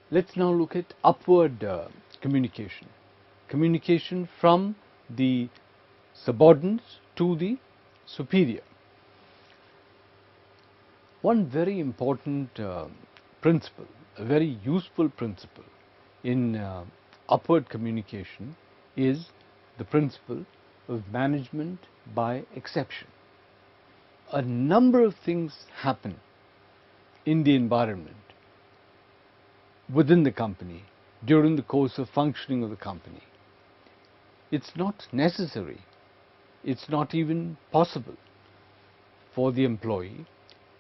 Let's now look at upward communication. Communication from the subordinates to the superior. One very important principle, a very useful principle in upward communication is the principle of management by exception. A number of things happen in the environment, within the company, during the course of functioning of the company. It's not necessary, it's not even possible for the employee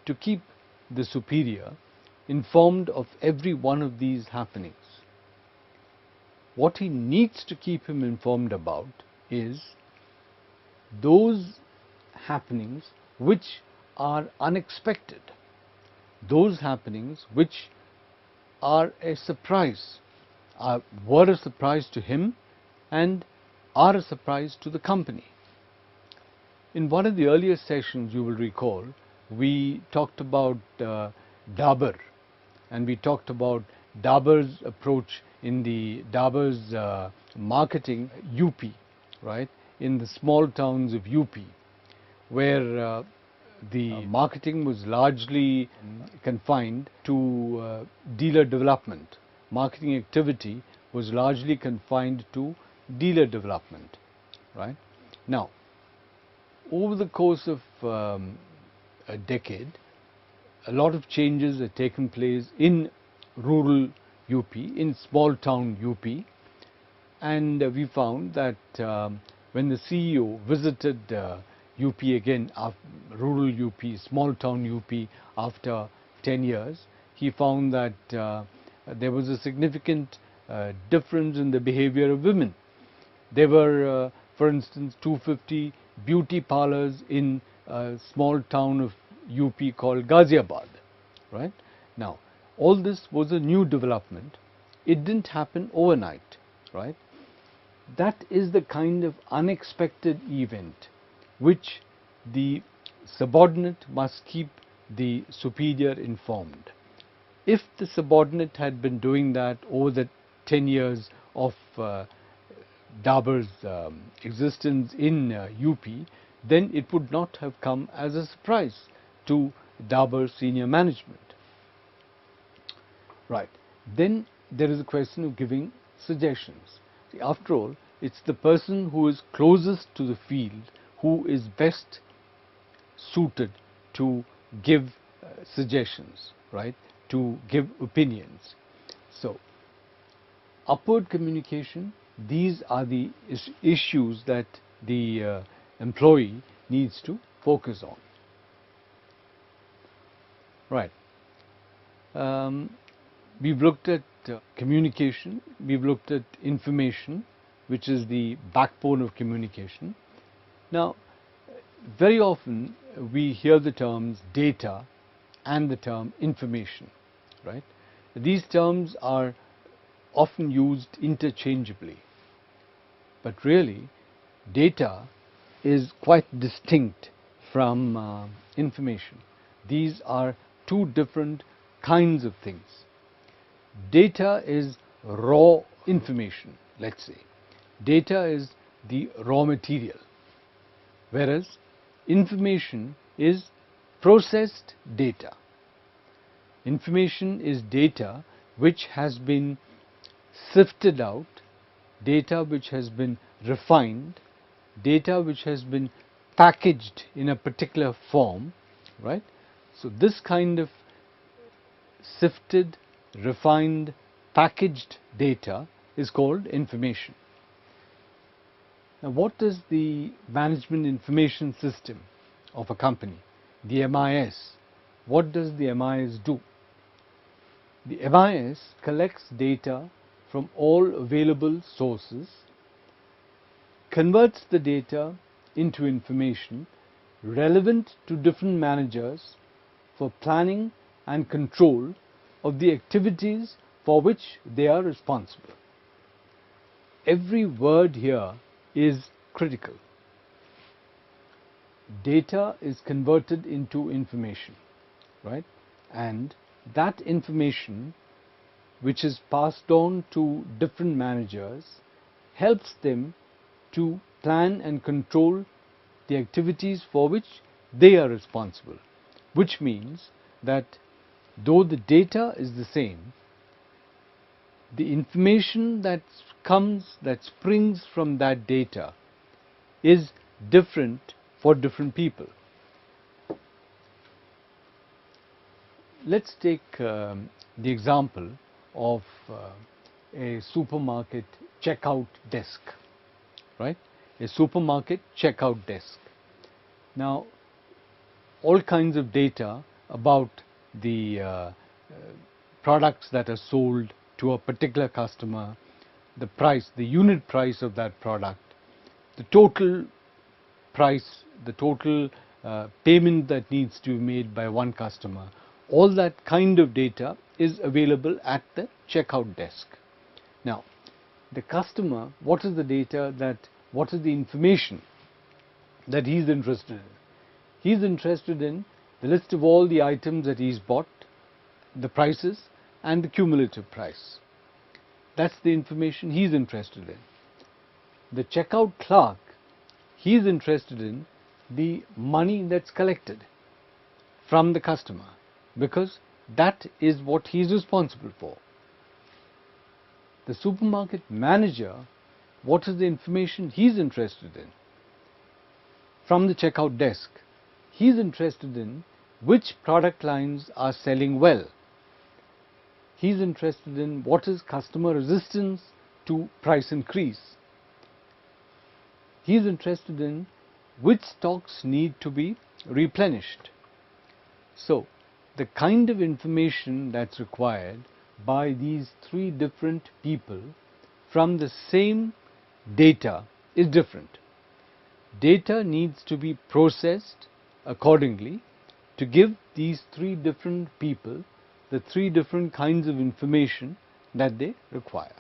to keep the superior informed of every one of these happenings. What he needs to keep him informed about is those happenings which are unexpected, those happenings which are a surprise, were a surprise to him and are a surprise to the company. In one of the earlier sessions, you will recall, we talked about Dabur, and we talked about Dabur's approach in the Dabur's marketing UP, right, in the small towns of UP, where the marketing was largely confined to dealer development. Marketing activity was largely confined to dealer development, right? Now, over the course of a decade, a lot of changes have taken place in rural UP, in small town UP, and we found that when the CEO visited UP again, rural UP, small town UP, after 10 years, he found that there was a significant difference in the behavior of women. There were, for instance, 250 beauty parlors in a small town of UP called Ghaziabad, right? Now, all this was a new development. It didn't happen overnight, right? That is the kind of unexpected event which the subordinate must keep the superior informed. If the subordinate had been doing that over the 10 years of Dabur's existence in UP, then it would not have come as a surprise to Dabur senior management. Right. Then there is a question of giving suggestions. See, after all, it's the person who is closest to the field who is best suited to give suggestions, right? To give opinions. So, upward communication, these are the issues that the employee needs to focus on. Right. We've looked at communication, we've looked at information, which is the backbone of communication. Now, very often we hear the terms data and the term information, right? These terms are often used interchangeably, but really data is quite distinct from information. These are two different kinds of things. Data is raw information, let's say. Data is the raw material, whereas information is processed data. Information is data which has been sifted out, data which has been refined, data which has been packaged in a particular form, right? So this kind of sifted, refined, packaged data is called information. Now, what does the management information system of a company, the MIS, what does the MIS do? The MIS collects data from all available sources, converts the data into information relevant to different managers for planning and control of the activities for which they are responsible. Every word here is critical. Data is converted into information, right? And that information which is passed on to different managers helps them to plan and control the activities for which they are responsible, which means that though the data is the same, the information that springs from that data is different for different people. Let's take the example of a supermarket checkout desk, right? A supermarket checkout desk. Now, all kinds of data about the products that are sold to a particular customer, the price, the unit price of that product, the total price, the total payment that needs to be made by one customer, all that kind of data is available at the checkout desk. Now, the customer, what is the data what is the information that he's interested in? He's interested in the list of all the items that he's bought, the prices, and the cumulative price. That's the information he's interested in. The checkout clerk, he's interested in the money that's collected from the customer, because that is what he's responsible for. The supermarket manager, what is the information he's interested in? From the checkout desk, he's interested in which product lines are selling well. He's interested in what is customer resistance to price increase. He's interested in which stocks need to be replenished. So, the kind of information that's required by these three different people from the same data is different. Data needs to be processed accordingly to give these three different people the three different kinds of information that they require.